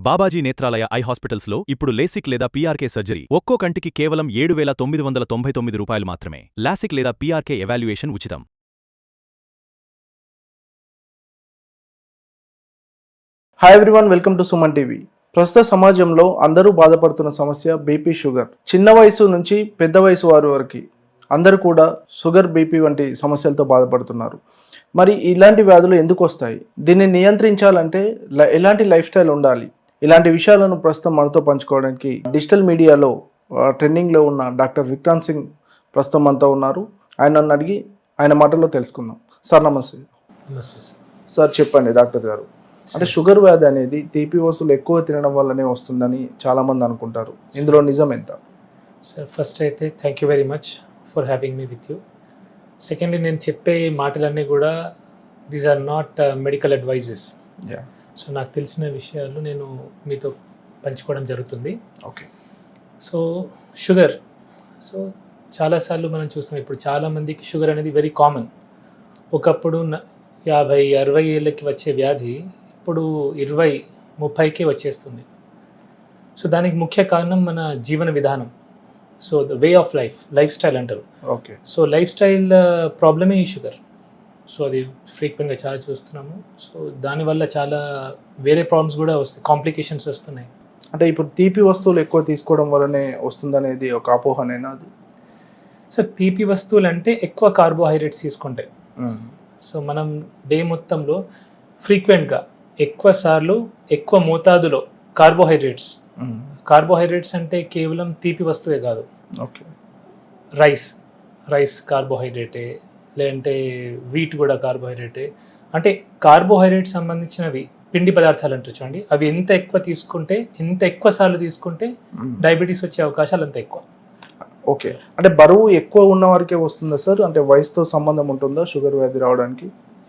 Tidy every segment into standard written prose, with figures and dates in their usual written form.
Babaji Netralaya I హాస్పిటల్స్లో ఇప్పుడు LASIK లేదా పీఆర్కే సర్జరీ ఒక్కో కంటికి కేవలం 7,999 రూపాయలు మాత్రమే. లాసిక్ లేదా పీఆర్కే ఎవాల్యుయేషన్ ఉచితం. Hi everyone, welcome to Suman TV. ప్రస్తుత సమాజంలో అందరూ బాధపడుతున్న సమస్య బీపీ, షుగర్. చిన్న వయసు నుంచి పెద్ద వయసు వారి వరకు అందరూ కూడా షుగర్, బీపీ వంటి సమస్యలతో బాధపడుతున్నారు. మరి ఇలాంటి వ్యాధులు ఎందుకు వస్తాయి? దీన్ని నియంత్రించాలంటే ఎలాంటి లైఫ్ స్టైల్ ఉండాలి? ఇలాంటి విషయాలను ప్రస్తుతం మనతో పంచుకోవడానికి డిజిటల్ మీడియాలో ట్రెండింగ్లో ఉన్న డాక్టర్ విక్రాంత్ సింగ్ ప్రస్తుతం మనతో ఉన్నారు. ఆయనను అడిగి ఆయన మాటల్లో తెలుసుకుందాం. సార్ నమస్తే. సార్ చెప్పండి డాక్టర్ గారు, అంటే షుగర్ వ్యాధి అనేది తీపి వస్తువులు ఎక్కువ తినడం వల్లనే వస్తుందని చాలామంది అనుకుంటారు. ఇందులో నిజం ఎంత? సార్ ఫస్ట్ అయితే thank you very much for having me with you. Secondly, నేను చెప్పే మాటలన్నీ కూడా these are not medical advises. So నాకు తెలిసిన విషయాలు నేను మీతో పంచుకోవడం జరుగుతుంది. ఓకే. సో షుగర్, సో చాలాసార్లు మనం చూస్తాం, ఇప్పుడు చాలామందికి షుగర్ అనేది వెరీ కామన్. ఒకప్పుడు 50-60 ఏళ్ళకి వచ్చే వ్యాధి ఇప్పుడు 20-30కే వచ్చేస్తుంది. సో దానికి ముఖ్య కారణం మన జీవన విధానం. So the way of life style అంటారు. ఓకే. సో లైఫ్ స్టైల్ ప్రాబ్లమే ఈ షుగర్. సో అది ఫ్రీక్వెంట్గా చాలా చూస్తున్నాము. సో దానివల్ల చాలా వేరే ప్రాబ్లమ్స్ కూడా వస్తాయి, కాంప్లికేషన్స్ వస్తున్నాయి. అంటే ఇప్పుడు తీపి వస్తువులు ఎక్కువ తీసుకోవడం వల్లనే వస్తుందనేది ఒక అపోహనేనా అది? సార్ తీపి వస్తువులు అంటే ఎక్కువ కార్బోహైడ్రేట్స్ తీసుకుంటాయి. సో మనం డే మొత్తంలో ఫ్రీక్వెంట్గా ఎక్కువ సార్లు ఎక్కువ మోతాదులో కార్బోహైడ్రేట్స్ అంటే కేవలం తీపి వస్తువే కాదు. ఓకే. రైస్ కార్బోహైడ్రేటే, లేదంటే వీట్ కూడా కార్బోహైడ్రేటే. అంటే కార్బోహైడ్రేట్ సంబంధించినవి పిండి పదార్థాలు అంటారు చూడండి, అవి ఎంత ఎక్కువ సార్లు తీసుకుంటే డయాబెటీస్ వచ్చే అవకాశాలు అంత ఎక్కువ. ఓకే. అంటే బరువు ఎక్కువ ఉన్న వారికే వస్తుందా సార్? అంటే వయసుతో సంబంధం ఉంటుందా షుగర్ వ్యాధి రావడానికి?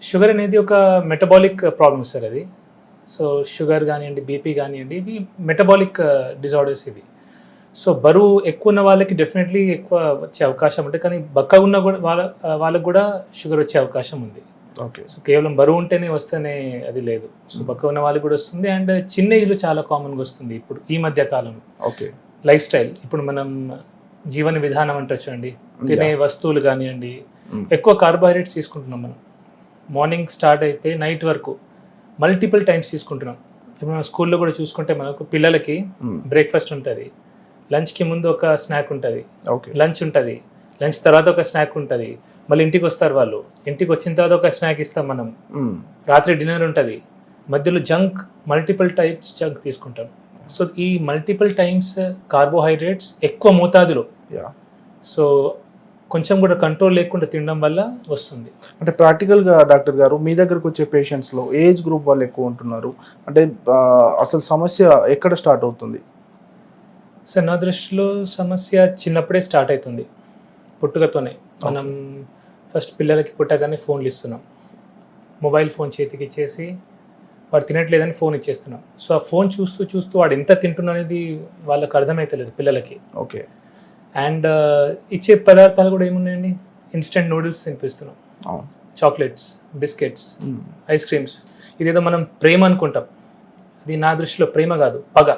షుగర్ అనేది ఒక మెటబాలిక్ ప్రాబ్లమ్ సార్ అది. సో షుగర్ కానివ్వండి, బీపీ కానివ్వండి, ఇవి మెటబాలిక్ డిజార్డర్స్ ఇవి. సో బరువు ఎక్కువ ఉన్న వాళ్ళకి డెఫినెట్లీ ఎక్కువ వచ్చే అవకాశం ఉంటుంది, కానీ బక్కగా ఉన్న కూడా వాళ్ళకు కూడా షుగర్ వచ్చే అవకాశం ఉంది. ఓకే. సో కేవలం బరువు ఉంటేనే వస్తేనే అది లేదు. సో బక్కగా ఉన్న వాళ్ళకి కూడా వస్తుంది, అండ్ చిన్న ఏజ్లో చాలా కామన్గా వస్తుంది ఇప్పుడు ఈ మధ్య కాలంలో. ఓకే. లైఫ్ స్టైల్, ఇప్పుడు మనం జీవన విధానం అంటే చూడండి, తినే వస్తువులు కానివ్వండి, ఎక్కువ కార్బోహైడ్రేట్స్ తీసుకుంటున్నాం మనం. మార్నింగ్ స్టార్ట్ అయితే నైట్ వరకు మల్టిపుల్ టైమ్స్ తీసుకుంటున్నాం. ఇప్పుడు మనం స్కూల్లో కూడా చూసుకుంటే మనకు పిల్లలకి బ్రేక్ఫాస్ట్ ఉంటుంది, లంచ్కి ముందు ఒక స్నాక్ ఉంటుంది, లంచ్ ఉంటుంది, లంచ్ తర్వాత ఒక స్నాక్ ఉంటుంది, మళ్ళీ ఇంటికి వస్తారు వాళ్ళు, ఇంటికి వచ్చిన తర్వాత ఒక స్నాక్ ఇస్తాం మనం, రాత్రి డిన్నర్ ఉంటుంది, మధ్యలో మల్టిపుల్ టైప్స్ జంక్ తీసుకుంటాం. సో ఈ మల్టిపుల్ టైమ్స్ కార్బోహైడ్రేట్స్ ఎక్కువ మోతాదులో, సో కొంచెం కూడా కంట్రోల్ లేకుండా తినడం వల్ల వస్తుంది. అంటే ప్రాక్టికల్గా డాక్టర్ గారు, మీ దగ్గరకు వచ్చే పేషెంట్స్లో ఏజ్ గ్రూప్ వాళ్ళు ఎక్కువ ఉంటున్నారు, అంటే అసలు సమస్య ఎక్కడ స్టార్ట్ అవుతుంది? సార్ నా దృష్టిలో సమస్య చిన్నప్పుడే స్టార్ట్ అవుతుంది, పుట్టుకతోనే. మనం ఫస్ట్ పిల్లలకి పుట్టగానే ఫోన్లు ఇస్తున్నాం, మొబైల్ ఫోన్ చేతికి ఇచ్చేసి వాడు తినట్లేదని ఫోన్ ఇచ్చేస్తున్నాం. సో ఆ ఫోన్ చూస్తూ వాడు ఎంత తింటున్నా అనేది వాళ్ళకి అర్థమవుతలేదు పిల్లలకి. ఓకే. అండ్ ఇచ్చే పదార్థాలు కూడా ఏమున్నాయండి, ఇన్స్టెంట్ నూడిల్స్ తినిపిస్తున్నాం, చాక్లెట్స్, బిస్కెట్స్, ఐస్ క్రీమ్స్. ఇదేదో మనం ప్రేమ అనుకుంటాం, అది నా దృష్టిలో ప్రేమ కాదు, పగ.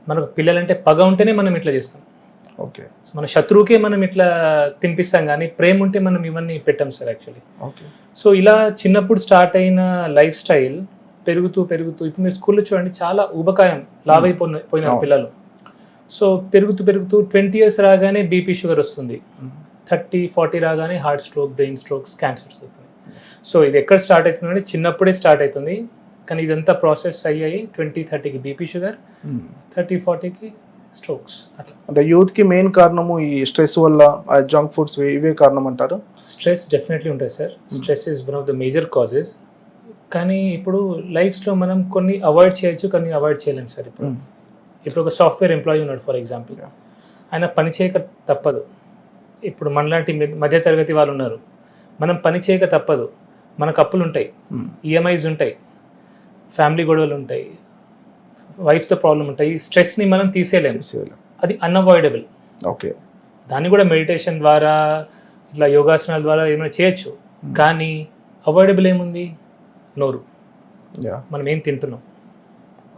మనకు పిల్లలంటే పగ ఉంటేనే మనం ఇట్లా చేస్తాం. ఓకే. మన శత్రువుకే మనం ఇట్లా తినిపిస్తాం, కానీ ప్రేమ ఉంటే మనం ఇవన్నీ పెట్టాం సార్ యాక్చువల్లీ. ఓకే. సో ఇలా చిన్నప్పుడు స్టార్ట్ అయిన లైఫ్ స్టైల్ పెరుగుతూ ఇప్పుడు మీరు స్కూల్లో చూడండి, చాలా ఊబకాయం, లావైపోయిన పిల్లలు. సో పెరుగుతూ 20 years రాగానే బీపీ, షుగర్ వస్తుంది, 30-40 రాగానే heart stroke, brain strokes, cancers అవుతుంది. సో ఇది ఎక్కడ స్టార్ట్ అవుతుందంటే చిన్నప్పుడే స్టార్ట్ అవుతుంది, కానీ ఇదంతా ప్రాసెస్ అయ్యాయి 20-30కి బీపీ, షుగర్, 30-40కి స్ట్రోక్స్. అట్లా. అంటే యూత్కి మెయిన్ కారణము ఈ స్ట్రెస్ వల్ల, జంక్ ఫుడ్స్ ఇవే కారణం అంటారు? స్ట్రెస్ డెఫినెట్లీ ఉంటుంది sir. Stress is one of the major causes. కానీ ఇప్పుడు లైఫ్లో మనం కొన్ని అవాయిడ్ చేయొచ్చు, కొన్ని అవాయిడ్ చేయలేము సార్. ఇప్పుడు ఒక సాఫ్ట్వేర్ ఎంప్లాయీ ఉన్నాడు ఫర్ ఎగ్జాంపుల్, ఆయన పని చేయక తప్పదు. ఇప్పుడు మనలాంటి మధ్యతరగతి వాళ్ళు ఉన్నారు, మనం పని చేయక తప్పదు. మనకు అప్పులు ఉంటాయి, ఈఎంఐస్ ఉంటాయి, ఫ్యామిలీ గొడవలు ఉంటాయి, వైఫ్తో ప్రాబ్లం ఉంటాయి. స్ట్రెస్ని మనం తీసేయలేము, అది అన్అవాయిడబుల్. ఓకే. దాన్ని కూడా మెడిటేషన్ ద్వారా, ఇట్లా యోగాసనాల ద్వారా ఏమైనా చేయొచ్చు, కానీ అవాయిడబుల్ ఏముంది? నోరు. మనం ఏం తింటున్నాం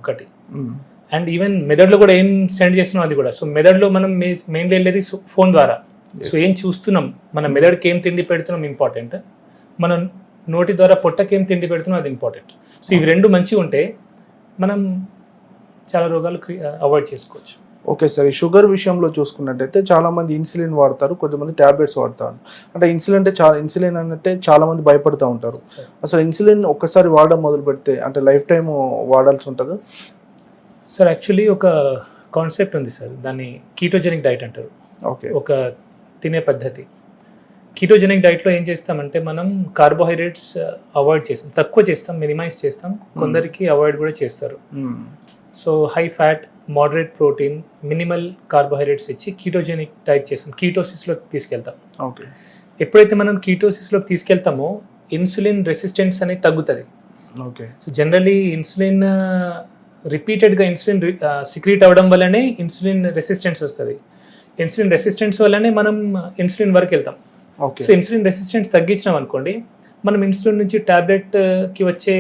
ఒకటి. అండ్ ఈవెన్ మెదడులో కూడా ఏం సెండ్ చేస్తున్నాం అది కూడా. సో మెదడులో మనం మెయిన్లీ వెళ్ళేది ఫోన్ ద్వారా. సో ఏం చూస్తున్నాం, మన మెదడుకి ఏం తిండి పెడుతున్నాం ఇంపార్టెంట్, మనం నోటి ద్వారా పొట్టకి ఏం తిండి పెడుతున్నాం అది ఇంపార్టెంట్. సో ఇవి రెండు మంచిగా ఉంటే మనం చాలా రోగాలు అవాయిడ్ చేసుకోవచ్చు. ఓకే సార్, ఈ షుగర్ విషయంలో చూసుకున్నట్టయితే చాలా మంది ఇన్సులిన్ వాడతారు, కొంతమంది ట్యాబ్లెట్స్ వాడతారు. అంటే ఇన్సులిన్ అంటే చాలా మంది భయపడుతూ ఉంటారు. అసలు ఇన్సులిన్ ఒక్కసారి వాడడం మొదలు పెడితే అంటే లైఫ్ టైం వాడాల్సి ఉంటుంది సార్? యాక్చువల్లీ ఒక కాన్సెప్ట్ ఉంది సార్, దాన్ని కీటోజెనిక్ డైట్ అంటారు. ఓకే, ఒక తినే పద్ధతి. కీటోజెనిక్ డైట్లో ఏం చేస్తామంటే మనం కార్బోహైడ్రేట్స్ అవాయిడ్ చేస్తాం, తక్కువ చేస్తాం, మినిమైజ్ చేస్తాం, కొందరికి అవాయిడ్ కూడా చేస్తారు. So high fat, moderate protein, minimal carbohydrates ఇచ్చి కీటోజెనిక్ డైట్ చేస్తాం, కీటోసిస్లోకి తీసుకెళ్తాం. ఓకే, ఎప్పుడైతే మనం కీటోసిస్లోకి తీసుకెళ్తామో ఇన్సులిన్ రెసిస్టెన్స్ అనేది తగ్గుతుంది. ఓకే, సో జనరలీ ఇన్సులిన్ రిపీటెడ్గా ఇన్సులిన్ సిక్రీట్ అవ్వడం వల్లనే ఇన్సులిన్ రెసిస్టెన్స్ వస్తుంది. ఇన్సులిన్ రెసిస్టెన్స్ వల్లనే మనం ఇన్సులిన్ వరకు వెళ్తాం. ఓకే. సో ఇన్సులిన్ రెసిస్టెన్స్ తగ్గించినాం అనుకోండి, మనం ఇన్సులిన్ నుంచి ట్యాబ్లెట్కి వచ్చే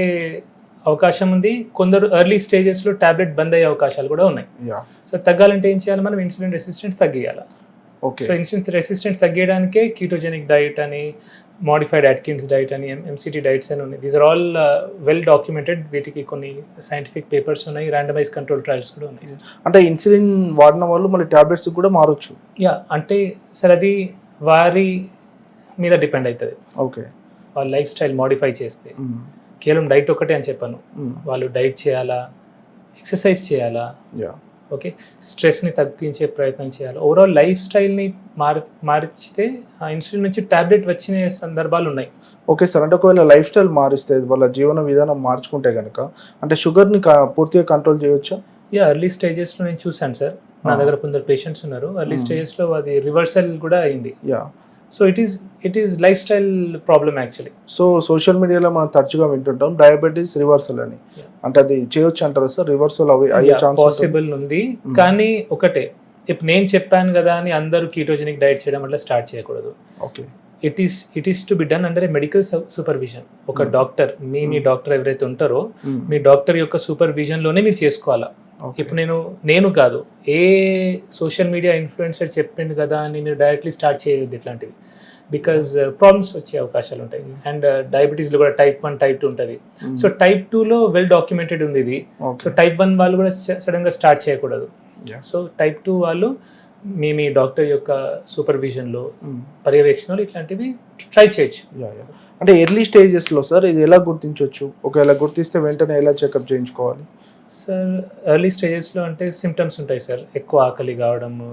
అవకాశం ఉంది. కొందరు ఎర్లీ స్టేజెస్లో ట్యాబ్లెట్ బంద్ అయ్యే అవకాశాలు కూడా ఉన్నాయి. సో తగ్గాలంటే ఏం చేయాలి, మనం ఇన్సులిన్ రెసిస్టెన్స్ తగ్గియాలి. ఓకే. సో ఇన్సులిన్ రెసిస్టెన్స్ తగ్గించడానికే కీటోజెనిక్ డైట్ అని, మోడిఫైడ్ అట్కిన్స్ డైట్ అని, ఎంసిటీ డైట్స్ అని ఉన్నాయి. These are all well documented. వీటికి కొన్ని సైంటిఫిక్ పేపర్స్ ఉన్నాయి, ర్యాండమైజ్ కంట్రోల్ ట్రయల్స్ కూడా ఉన్నాయి. అంటే ఇన్సులిన్ వాడిన వాళ్ళు మళ్ళీ ట్యాబ్లెట్స్ కూడా మారొచ్చు? యా, అంటే సార్ అది వారి మీద డిపెండ్ అవుతుంది. ఓకే, వాళ్ళ లైఫ్ స్టైల్ మోడిఫై చేస్తే. కేవలం డైట్ ఒకటే అని చెప్పాను, వాళ్ళు డైట్ చేయాలా, ఎక్సర్సైజ్ చేయాలా, ఓకే, స్ట్రెస్ని తగ్గించే ప్రయత్నం చేయాలి, ఓవరాల్ లైఫ్ స్టైల్ని మార్చితే ఆ ఇన్సులిన్ నుంచి ట్యాబ్లెట్ వచ్చిన సందర్భాలు ఉన్నాయి. ఓకే సార్, అంటే ఒకవేళ లైఫ్ స్టైల్ మారిస్తే, వాళ్ళ జీవన విధానం మార్చుకుంటే కనుక అంటే షుగర్ని పూర్తిగా కంట్రోల్ చేయవచ్చా? యా, ఎర్లీ స్టేజెస్లో నేను చూశాను సార్, నా దగ్గర కొందరు పేషెంట్స్ ఉన్నారు, ఎర్లీ స్టేజెస్లో అది రివర్సల్ కూడా అయింది. Yeah, so it is life style problem actually. So social మీడియాలో మనం తరచుగా వింటుంటాం డయాబెటీస్ రివర్సల్ అని, అంటే అది చేయొచ్చు అంటారా సార్? రివర్సల్ అయ్యే ఛాన్స్ పాసిబుల్ ఉంది, కానీ ఒకటే, ఇప్పుడు నేను చెప్పాను కదా అని అందరూ కీటోజెనిక్ డైట్ చేయడం వల్ల స్టార్ట్ చేయకూడదు. Okay, it is to be done under A medical supervision. ఒక డాక్టర్, మీ డాక్టర్ ఎవరైతే ఉంటారో మీ డాక్టర్ యొక్క సూపర్విజన్లోనే మీరు చేసుకోవాలా. ఇప్పుడు నేను కాదు, ఏ సోషల్ మీడియా ఇన్ఫ్లుయెన్సర్ చెప్పిండు కదా అని మీరు డైరెక్ట్లీ స్టార్ట్ చేయొద్దు ఇట్లాంటివి, బికాజ్ ప్రాబ్లమ్స్ వచ్చే అవకాశాలు ఉంటాయి. అండ్ డయాబెటీస్లో కూడా టైప్ 1, టైప్ 2 ఉంటుంది. సో టైప్ 2లో వెల్ డాక్యుమెంటెడ్ ఉంది ఇది. సో టైప్ 1 వాళ్ళు కూడా సడన్గా స్టార్ట్ చేయకూడదు. సో టైప్ 2 వాళ్ళు మీ డాక్టర్ యొక్క సూపర్విజన్లో, పర్యవేక్షణలో ఇట్లాంటివి ట్రై చేయొచ్చు. అంటే ఎర్లీ స్టేజెస్లో సార్ ఇది ఎలా గుర్తించవచ్చు? ఒకవేళ గుర్తిస్తే వెంటనే ఎలా చెకప్ చేయించుకోవాలి? సార్ ఎర్లీ స్టేజెస్లో అంటే సిమ్టమ్స్ ఉంటాయి సార్, ఎక్కువ ఆకలి కావడము,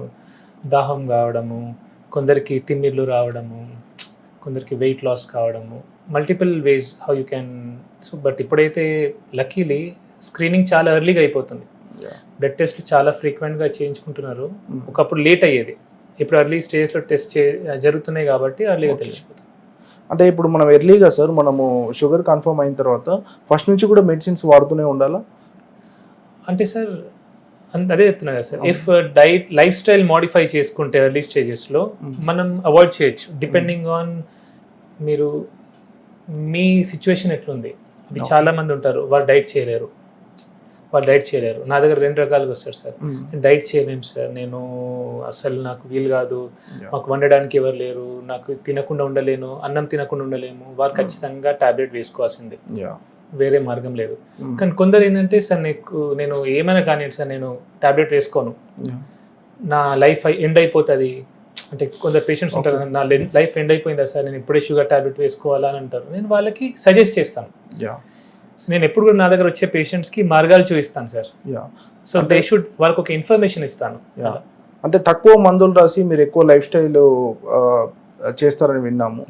దాహం కావడము, కొందరికి తిమ్మిర్లు రావడము, కొందరికి వెయిట్ లాస్ కావడము, multiple ways how you can. So but ఇప్పుడైతే లక్కీలీ స్క్రీనింగ్ చాలా ఎర్లీగా అయిపోతుంది, బ్లడ్ టెస్ట్లు చాలా ఫ్రీక్వెంట్గా చేయించుకుంటున్నారు. ఒకప్పుడు లేట్ అయ్యేది, ఇప్పుడు ఎర్లీ స్టేజ్లో టెస్ట్ జరుగుతున్నాయి కాబట్టి ఎర్లీగా తెలిసిపోతుంది. అంటే ఇప్పుడు మనం ఎర్లీగా సార్ మనము షుగర్ కన్ఫర్మ్ అయిన తర్వాత ఫస్ట్ నుంచి కూడా మెడిసిన్స్ వాడుతూనే ఉండాలా? అంటే సార్ అదే చెప్తున్నా కదా sir, if diet life style modify చేసుకుంటే ఎర్లీ స్టేజెస్లో మనం అవాయిడ్ చేయొచ్చు, డిపెండింగ్ ఆన్ మీ సిచ్యువేషన్ ఎట్లుంది. అది చాలా మంది ఉంటారు వాళ్ళు డైట్ చేయలేరు. నా దగ్గర 2 రకాలుగా వస్తారు సార్, డైట్ చేయలేము సార్, నేను అసలు నాకు వీలు కాదు, మాకు వండడానికి ఎవరు లేరు, నాకు తినకుండా ఉండలేను, అన్నం తినకుండా ఉండలేము, వారు ఖచ్చితంగా టాబ్లెట్ వేసుకోవాల్సిందే, వేరే మార్గం లేదు. కానీ కొందరు ఏంటంటే సార్ నేను ఏమైనా కానీ సార్ నేను టాబ్లెట్ వేసుకోను, నా లైఫ్ ఎండ్ అయిపోతుంది. అంటే కొందరు పేషెంట్స్ ఉంటారు, నా లైఫ్ ఎండ్ అయిపోయిందా సార్, నేను ఇప్పుడే షుగర్ టాబ్లెట్ వేసుకోవాలా అని అంటారు. నేను వాళ్ళకి సజెస్ట్ చేస్తాను. సో నేను ఎప్పుడు కూడా నా దగ్గర వచ్చే పేషెంట్స్కి మార్గాలు చూపిస్తాను సార్. సో దే షుడ్, వాళ్ళకి ఒక ఇన్ఫర్మేషన్ ఇస్తాను. అంటే తక్కువ మందులు రాసి మీరు ఎక్కువ లైఫ్ స్టైల్ చేస్తారని విన్నాము.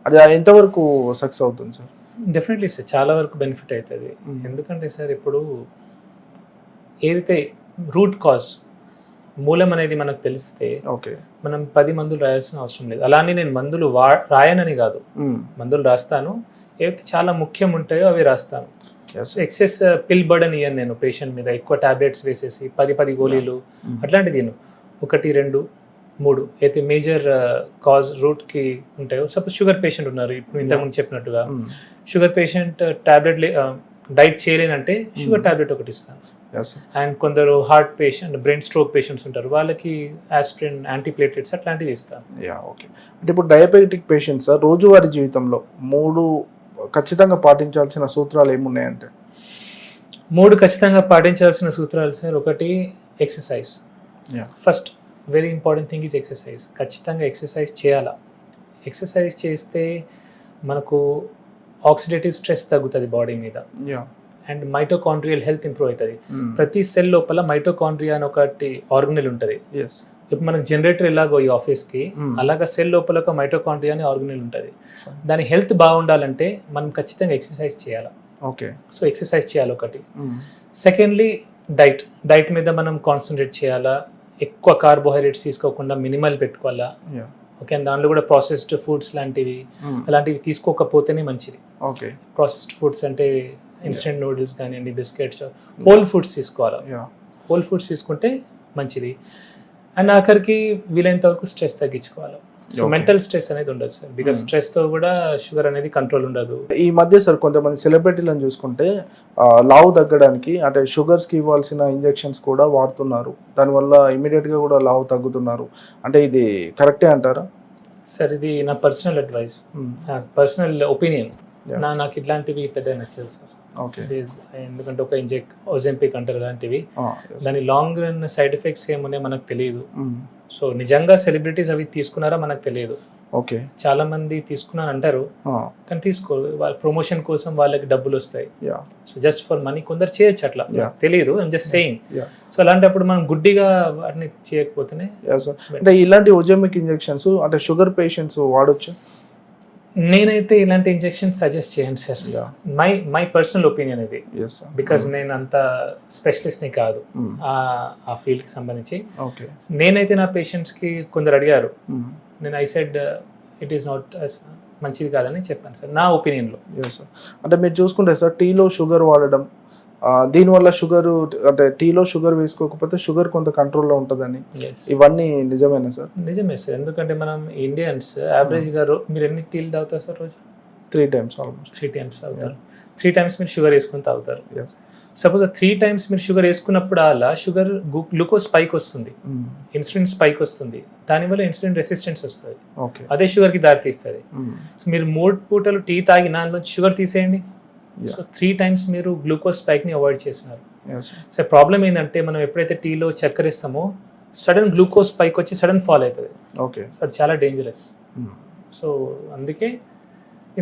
అది ఎంతవరకు సక్సెస్ అవుతుంది సార్? డెఫినెట్లీ సార్, చాలా వరకు బెనిఫిట్ అవుతుంది. ఎందుకంటే సార్ ఇప్పుడు ఏదైతే రూట్ కాజ్, మూలం అనేది మనకు తెలిస్తే మనం 10 మందులు రాయాల్సిన అవసరం లేదు. అలానే నేను మందులు రాయనని కాదు, మందులు రాస్తాను, ఏవైతే చాలా ముఖ్యం ఉంటాయో అవి రాస్తాను. ఎక్సెస్ పిల్ బర్డన్ ఇయ్యను నేను పేషెంట్ మీద, ఎక్కువ టాబ్లెట్స్ వేసేసి 10 గోళీలు అట్లాంటిది 1, 2, 3 అయితే మేజర్ కాజ్ రూట్కి ఉంటాయో. సపోజ్ షుగర్ పేషెంట్ ఉన్నారు, ఇప్పుడు ఇంతకుముందు చెప్పినట్టుగా షుగర్ పేషెంట్ టాబ్లెట్ డైట్ చేయలేనంటే షుగర్ టాబ్లెట్ ఒకటి ఇస్తాను. Yes sir. అండ్ కొందరు heart patient, brain stroke patients ఉంటారు, వాళ్ళకి ఆస్పిరిన్, యాంటీప్లేటెట్స్ అట్లాంటివి ఇస్తాను. Yeah okay. అంటే ఇప్పుడు డయాబెటిక్ పేషెంట్స్ రోజువారీ జీవితంలో 3 ఖచ్చితంగా పాటించాల్సిన సూత్రాలు ఏమున్నాయంటే? 3 ఖచ్చితంగా పాటించాల్సిన సూత్రాలు సార్. ఒకటి exercise. Yeah first very important thing is exercise. ఖచ్చితంగా ఎక్సర్సైజ్ చేయాలా. ఎక్సర్సైజ్ చేస్తే మనకు ఆక్సిడేటివ్ స్ట్రెస్ తగ్గుతుంది బాడీ మీద, yeah and mitochondrial health improve అవుతుంది. ప్రతి సెల్ లోపల మైటోకాండ్రియా అని ఒకటి ఆర్గనెల్ ఉంటుంది. ఎస్ ఇప్పుడు మనకు జనరేటర్ ఎలాగో ఈ ఆఫీస్కి, అలాగా సెల్ లోపల ఒక మైటోకాండ్రియా అని ఆర్గనెల్ ఉంటుంది. దాని హెల్త్ బాగుండాలంటే మనం ఖచ్చితంగా ఎక్సర్సైజ్ చేయాలి. ఓకే. సో ఎక్సర్సైజ్ చేయాలి ఒకటి. సెకండ్లీ డైట్ మీద మనం కాన్సన్ట్రేట్ చేయాలా. ఎక్కువ కార్బోహైడ్రేట్స్ తీసుకోకుండా మినిమల్ పెట్టుకోవాలా. Yeah okay. అండ్ దాంట్లో కూడా ప్రాసెస్డ్ ఫుడ్స్ లాంటివి అలాంటివి తీసుకోకపోతేనే మంచిది. ఓకే. ప్రాసెస్డ్ ఫుడ్స్ అంటే ఇన్స్టెంట్ నూడిల్స్ కానివ్వండి, బిస్కెట్స్, హోల్ ఫుడ్స్ తీసుకోవాలి. యా హోల్ ఫుడ్స్ తీసుకుంటే మంచిది. అండ్ ఆఖరికి వీలైనంత వరకు స్ట్రెస్ తగ్గించుకోవాలి. సో మెంటల్ స్ట్రెస్ అనేది ఉండదు సార్, బికాస్ స్ట్రెస్తో కూడా షుగర్ అనేది కంట్రోల్ ఉండదు. ఈ మధ్య సార్ కొంతమంది సెలబ్రిటీలను చూసుకుంటే లావు తగ్గడానికి అంటే షుగర్స్కి ఇవ్వాల్సిన ఇంజెక్షన్స్ కూడా వాడుతున్నారు. దానివల్ల ఇమీడియట్గా కూడా లావు తగ్గుతున్నారు. అంటే ఇది కరెక్టే అంటారా? సార్ ఇది నా పర్సనల్ అడ్వైస్, నా పర్సనల్ ఒపీనియన్. నాకు ఇట్లాంటివి పెద్ద నచ్చదు సార్. ఓకే. ఎందుకంటే ఒక ఓజెంపిక్ అంటారు అలాంటివి, దాని లాంగ్ రన్ సైడ్ ఎఫెక్ట్స్ ఏమున్నాయో మనకు తెలియదు. సో నిజంగా సెలబ్రిటీస్ అవి తీసుకున్నారా మనకు తెలియదు. ఓకే. చాలా మంది తీసుకున్నాను అంటారు, కానీ తీసుకోరు. వాళ్ళ ప్రమోషన్ కోసం వాళ్ళకి డబ్బులు వస్తాయి. సో జస్ట్ ఫర్ మనీ కొందరు చేయొచ్చు, అట్లా తెలియదు. I'm just saying. సో అలాంటప్పుడు మనం గుడ్డిగా వాటిని చేయకపోతేనే. అంటే ఇలాంటి ఓజెమిక్ ఇంజెక్షన్స్ అంటే షుగర్ పేషెంట్స్ వాడొచ్చు? నేనైతే ఇలాంటి ఇంజెక్షన్ సజెస్ట్ చేయండి సార్. మై పర్సనల్ ఒపీనియన్ ఇది, బికాస్ నేను అంత స్పెషలిస్ట్ని కాదు ఆ ఫీల్డ్కి సంబంధించి. నేనైతే నా పేషెంట్స్కి కొందరు అడిగారు, నేను I said it is not మంచిది కాదని చెప్పాను సార్, నా ఒపీనియన్లో. అంటే మీరు చూసుకుంటే సార్ టీలో షుగర్ వాడడం, దీనివల్ల షుగర్ అంటే టీలో షుగర్ వేసుకోకపోతే షుగర్ కొంత కంట్రోల్లో ఉంటుందని, ఇవన్నీ నిజమేనా సార్? నిజమే సార్. ఎందుకంటే మనం ఇండియన్స్ యావరేజ్గా మీరు ఎన్ని టీలు తాగుతారు సార్ రోజు? 3 times ఆల్మోస్ట్. 3 times తాగుతారు. 3 times మీరు షుగర్ వేసుకొని తాగుతారు. సపోజ్ 3 times మీరు షుగర్ వేసుకున్నప్పుడు అలా షుగర్ గ్లూకోజ్ స్పైక్ వస్తుంది, ఇన్సులిన్ స్పైక్ వస్తుంది, దానివల్ల ఇన్సులిన్ రెసిస్టెన్స్ వస్తుంది. అదే షుగర్కి దారి తీస్తుంది. సో మీరు 3 పూటలు టీ తాగి దానిలో షుగర్ తీసేయండి. సో 3 times మీరు గ్లూకోజ్ స్పైక్ని అవాయిడ్ చేస్తున్నారు. సో ప్రాబ్లం ఏంటంటే మనం ఎప్పుడైతే టీలో చక్కెర ఇస్తామో సడన్ గ్లూకోజ్ స్పైక్ వచ్చి సడన్ ఫాల్ అవుతుంది. ఓకే. సో అది చాలా డేంజరస్. సో అందుకే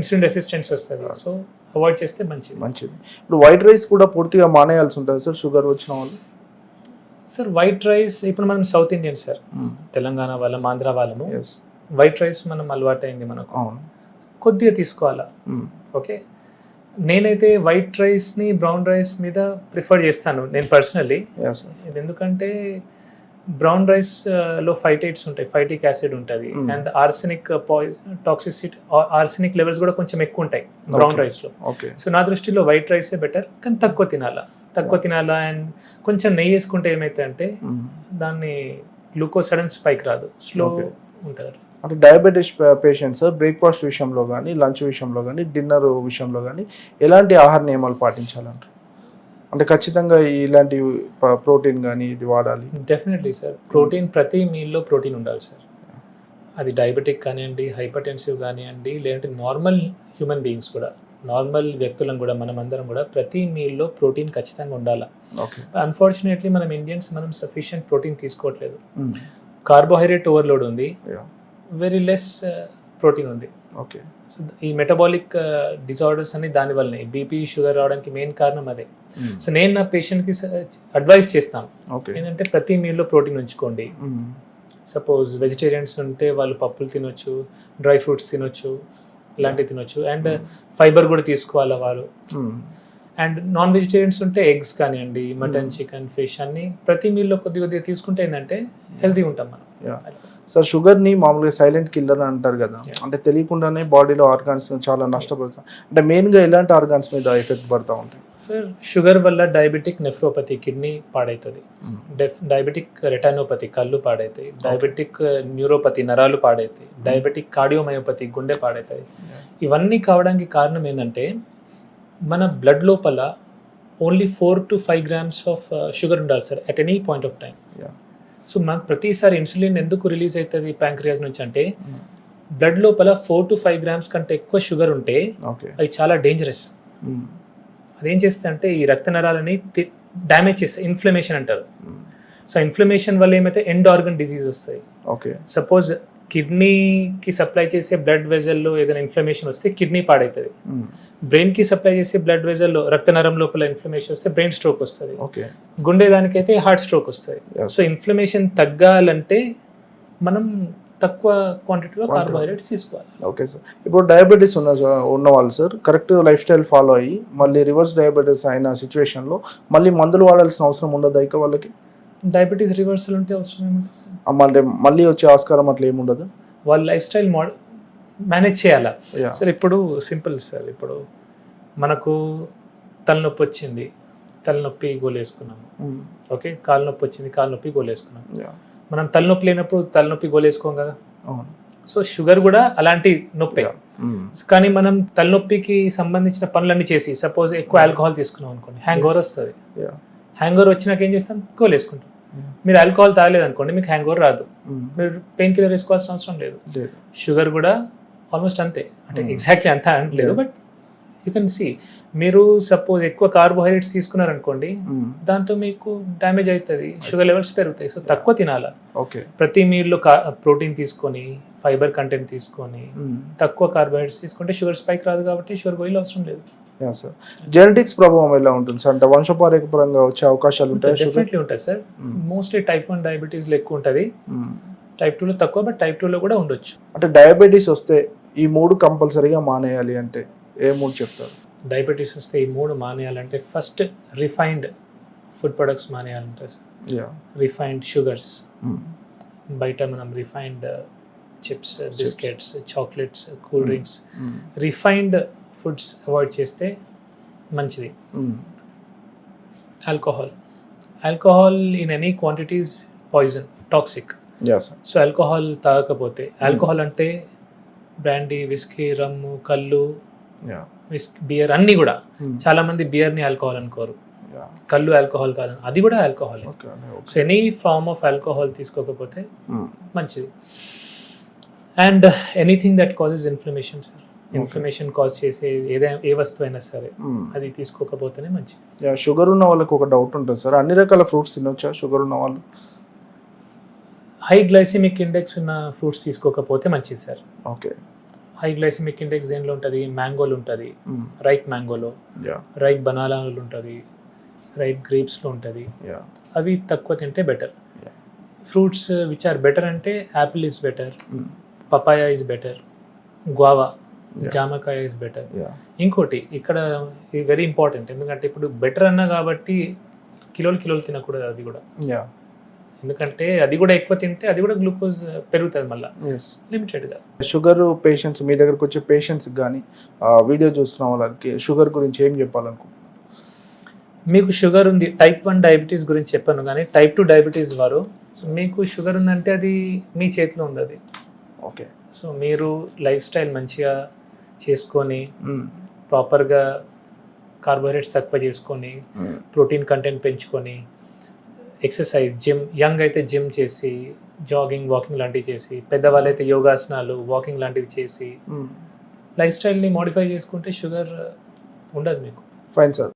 ఇన్సులిన్ రెసిస్టెన్స్ వస్తుంది. సో అవాయిడ్ చేస్తే మంచిది. ఇప్పుడు వైట్ రైస్ కూడా పూర్తిగా మానేయాల్సి ఉంటుంది సార్ షుగర్ వచ్చిన వాళ్ళు? సార్ వైట్ రైస్ ఇప్పుడు మనం సౌత్ ఇండియన్ సార్, తెలంగాణ వాళ్ళం, ఆంధ్ర వాళ్ళము, వైట్ రైస్ మనం అలవాటైంది మనకు, కొద్దిగా తీసుకోవాలా. ఓకే. నేనైతే వైట్ రైస్ని బ్రౌన్ రైస్ మీద ప్రిఫర్ చేస్తాను నేను పర్సనల్లీ. ఎందుకంటే బ్రౌన్ రైస్లో ఫైటేట్స్ ఉంటాయి, ఫైటిక్ యాసిడ్ ఉంటుంది, and arsenic toxicity, arsenic levels కూడా కొంచెం ఎక్కువ ఉంటాయి బ్రౌన్ రైస్లో. సో నా దృష్టిలో వైట్ రైసే బెటర్, కానీ తక్కువ తినాలా. అండ్ కొంచెం నెయ్యి వేసుకుంటే ఏమైతే అంటే దాన్ని గ్లూకోజ్ సడన్ స్పైక్ రాదు, స్లో ఉంటుంది. అంటే డయాబెటీస్ పేషెంట్స్ బ్రేక్ఫాస్ట్ విషయంలో కానీ, లంచ్ విషయంలో కానీ, డిన్నర్ విషయంలో కానీ ఎలాంటి ఆహార నియమాలు పాటించాలంటారు? అంటే ఖచ్చితంగా ఇలాంటి ప్రోటీన్ కానీ ఇది వాడాలి? Definitely sir. ప్రోటీన్ ప్రతి మీల్లో ప్రోటీన్ ఉండాలి సార్. అది డయాబెటిక్ కానివ్వండి, హైపర్టెన్సివ్ కానివ్వండి, లేదంటే నార్మల్ హ్యూమన్ బీయింగ్స్ కూడా, నార్మల్ వ్యక్తులను కూడా, మనం అందరం కూడా ప్రతి మీల్లో ప్రోటీన్ ఖచ్చితంగా ఉండాలి. అన్ఫార్చునేట్లీ మనం ఇండియన్స్ సఫిషియంట్ ప్రోటీన్ తీసుకోవట్లేదు. కార్బోహైడ్రేట్ ఓవర్లోడ్ ఉంది, వెరీ లెస్ ప్రోటీన్ ఉంది. ఓకే. సో ఈ మెటబాలిక్ డిజార్డర్స్ అని దానివల్లనే బీపీ, షుగర్ రావడానికి మెయిన్ కారణం అదే. సో నేను నా పేషెంట్కి అడ్వైస్ చేస్తాను ఏంటంటే ప్రతి మీల్లో ప్రోటీన్ ఉంచుకోండి. సపోజ్ వెజిటేరియన్స్ ఉంటే వాళ్ళు పప్పులు తినొచ్చు, డ్రై ఫ్రూట్స్ తినొచ్చు, ఇలాంటివి తినొచ్చు, అండ్ ఫైబర్ కూడా తీసుకోవాలి వాళ్ళు. అండ్ నాన్ వెజిటేరియన్స్ ఉంటే ఎగ్స్ కానివ్వండి, మటన్, చికెన్, ఫిష్ అన్ని ప్రతి మీల్లో కొద్దిగా తీసుకుంటే ఏంటంటే హెల్తీ ఉంటాం మనం. సార్ షుగర్ని మామూలుగా సైలెంట్ కిల్లర్ అంటారు కదా, అంటే తెలియకుండానే బాడీలో ఆర్గాన్స్ చాలా నష్టపరుస్తాం. అంటే మెయిన్గా ఎలాంటి ఆర్గాన్స్ మీద ఎఫెక్ట్ పడుతూ ఉంటాయి సార్? షుగర్ వల్ల డయాబెటిక్ నెఫ్రోపతి, కిడ్నీ పాడవుతుంది, డయాబెటిక్ రెటానోపతి, కళ్ళు పాడవుతాయి, డయాబెటిక్ న్యూరోపతి, నరాలు పాడవుతాయి, డయాబెటిక్ కార్డియోమయోపతి, గుండె పాడవుతాయి. ఇవన్నీ కావడానికి కారణం ఏంటంటే మన బ్లడ్ లోపల only 4 to 5 grams of sugar ఉండాలి sir at any point of time. Yeah. So మనకు ప్రతిసారి ఇన్సులిన్ ఎందుకు రిలీజ్ అవుతుంది ప్యాంక్రియాస్ నుంచి అంటే బ్లడ్ లోపల 4 to 5 grams కంటే ఎక్కువ షుగర్ ఉంటే Okay. అది చాలా డేంజరస్. అదేం చేస్తే అంటే ఈ రక్త నరాలని డ్యామేజ్ చేస్తాయి, ఇన్ఫ్లమేషన్ అంటారు. సో ఇన్ఫ్లమేషన్ వల్ల ఏమైతే ఎండ్ ఆర్గన్ డిసీజ్ వస్తాయి. Okay. సపోజ్ కిడ్నీకి సప్లై చేసే బ్లడ్ వెజల్లో ఏదైనా ఇన్ఫ్లమేషన్ వస్తే కిడ్నీ పాడవుతుంది. బ్రెయిన్కి సప్లై చేసే బ్లడ్ వెజల్లో రక్తనరం లోపల ఇన్ఫ్లమేషన్ వస్తే బ్రెయిన్ స్ట్రోక్ వస్తుంది. Okay. గుండె దానికైతే హార్ట్ స్ట్రోక్ వస్తుంది. Yes. సో ఇన్ఫ్లమేషన్ తగ్గాలంటే మనం తక్కువ క్వాంటిటీలో కార్బోహైడ్రేట్స్ తీసుకోవాలి. Okay sir. ఇప్పుడు డయాబెటీస్ ఉన్న వాళ్ళు sir correct life style follow అయ్యి మళ్ళీ రివర్స్ డయాబెటీస్ అయిన సిచ్యువేషన్లో మళ్ళీ మందులు వాడాల్సిన అవసరం ఉండదు ఇక వాళ్ళకి? డయాబెటీస్ రివర్సల్ ఉంటే అవసరం ఏముంటుంది సార్? అంటే మళ్ళీ వచ్చే ఆస్కారం అట్లా ఏముండదు? వాళ్ళ లైఫ్ స్టైల్ మేనేజ్ చేయాలా Yeah. సార్? ఇప్పుడు సింపుల్ సార్, ఇప్పుడు మనకు తలనొప్పి వచ్చింది, తలనొప్పి గోలేసుకున్నాము. ఓకే, కాలు నొప్పి వచ్చింది, కాలు నొప్పి గోలేసుకున్నాం. Yeah. మనం తలనొప్పి లేనప్పుడు తలనొప్పి గోలేసుకోం కదా. అవును. సో షుగర్ కూడా అలాంటి నొప్పి. Mm. కానీ మనం తలనొప్పికి సంబంధించిన పనులన్నీ చేసి సపోజ్ ఎక్కువ ఆల్కహాల్ తీసుకున్నాం అనుకోండి, హ్యాంగ్ ఓవర్ వస్తుంది. Yeah. హ్యాంగ్ ఓవర్ వచ్చినాక ఏం చేస్తాం? గోలేసుకుంటాం. మీరు ఆల్కహాల్ తాగలేదు అనుకోండి, మీకు హ్యాంగ్ ఓవర్ రాదు. మీరు పెయిన్ కిల్లర్ వేసుకోవాల్సిన అవసరం లేదు. లేదు. షుగర్ కూడా ఆల్మోస్ట్ అంతే, అంటే ఎగ్జాక్ట్లీ అంతా అనట్లేదు, Yeah. But you can see. మీరు సపోజ్ ఎక్కువ కార్బోహైడ్రేట్స్ తీసుకున్నారనుకోండి, దాంతో మీకు డ్యామేజ్ అవుతుంది, షుగర్ లెవెల్స్ పెరుగుతాయి. సో తక్కువ తినాలా. ఓకే. ప్రతి మీల్లో ప్రోటీన్ తీసుకొని, ఫైబర్ కంటెంట్ తీసుకొని, తక్కువ కార్బోహైడ్రేట్స్ తీసుకుంటే షుగర్ స్పైక్ రాదు, కాబట్టి షుగర్ గోయిల్ అవసరం లేదు. Yeah sir. జెనెటిక్స్ ప్రభావం ఎలా ఉంటుంది సార్? అంటే వంశపారంపరంగా వచ్చే అవకాశాలు ఉంటాయి? డెఫినెట్లీ ఉంటాయి సార్. మోస్ట్లీ టైప్ 1 డయాబెటీస్లో ఎక్కువ ఉంటుంది, టైప్ 2లో తక్కువ, బట్ టైప్ 2లో కూడా ఉండొచ్చు. అంటే డయాబెటీస్ వస్తే ఈ 3 కంపల్సరీగా మానేయాలి అంటే ఏ 3 చెప్తారు? డయాబెటీస్ వస్తే ఈ 3 మానేయాలంటే ఫస్ట్ రిఫైన్డ్ ఫుడ్ ప్రొడక్ట్స్ మానేయాలంటే సార్. యా. రిఫైన్డ్ షుగర్స్, బయట మనం refined chips, biscuits, chocolates, cool drinks, refined foods avoid చేస్తే మంచిది. Alcohol in any quantities poison, toxic. Yeah sir. So alcohol తాగకపోతే, ఆల్కహాల్ అంటే బ్రాండీ, విస్కీ, రమ్ము, కళ్ళు, yeah. Beer అన్నీ కూడా. చాలా మంది బియర్ని ఆల్కహాల్ అనుకోరు, యా. కళ్ళు ఆల్కహాల్ కాదు, అది కూడా alcohol. Okay. So any form of alcohol తీసుకోకపోతే మంచిది. And anything that causes inflammation sir, inflammation cause చేసే ఏ వస్తువు అయినా సరే అది తీసుకోకపోతేనే మంచిది. యా. షుగర్ ఉన్న వాళ్ళకి ఒక డౌట్ ఉంటుంది సార్, అన్ని రకాల ఫ్రూట్స్ తినొచ్చా షుగర్ ఉన్న వాళ్ళు? హై గ్లైసిమిక్ ఇండెక్స్ ఉన్న ఫ్రూట్స్ తీసుకోకపోతే మంచిది sir. Okay. High glycemic index దేనిలో ఉంటుంది? మ్యాంగోలో ఉంటుంది, రైప్ మ్యాంగోలో, యా. రైప్ బనానాలో ఉంటుంది, రైప్ గ్రేప్స్లో ఉంటుంది. యా. అవి తక్కువ తింటే better. Fruits which are better అంటే apple is better, papaya is better, guava, జామకాయ ఈజ్ బెటర్. యా. ఇంకోటి ఇక్కడ వెరీ ఇంపార్టెంట్, ఎందుకంటే ఇప్పుడు బెటర్ అన్నా కాబట్టి కిలోలు తినకూడదు అది కూడా. యా. ఎందుకంటే అది కూడా ఎక్కువ తింటే అది కూడా గ్లూకోజ్ పెరుగుతుంది మళ్ళీ, ఎస్. లిమిటెడ్గా. షుగర్ పేషెంట్స్, మీ దగ్గరకు వచ్చే పేషెంట్స్కి కానీ వీడియో చూస్తున్న వాళ్ళకి షుగర్ గురించి ఏం చెప్పాలనుకుంటున్నాను? మీకు షుగర్ ఉంది, టైప్ 1 డయాబెటీస్ గురించి చెప్పాను, కానీ టైప్ 2 డయాబెటీస్ వారు మీకు షుగర్ ఉందంటే అది మీ చేతిలో ఉంది అది. ఓకే. సో మీరు లైఫ్ స్టైల్ మంచిగా చేసుకొని, ప్రాపర్గా కార్బోహైడ్రేట్స్ తక్కువ చేసుకొని, ప్రోటీన్ కంటెంట్ పెంచుకొని, ఎక్సర్సైజ్, జిమ్, యంగ్ అయితే జిమ్ చేసి, జాగింగ్, వాకింగ్ లాంటివి చేసి, పెద్దవాళ్ళు అయితే యోగాసనాలు, వాకింగ్ లాంటివి చేసి లైఫ్ స్టైల్ని మోడిఫై చేసుకుంటే షుగర్ ఉండదు మీకు. Fine sir.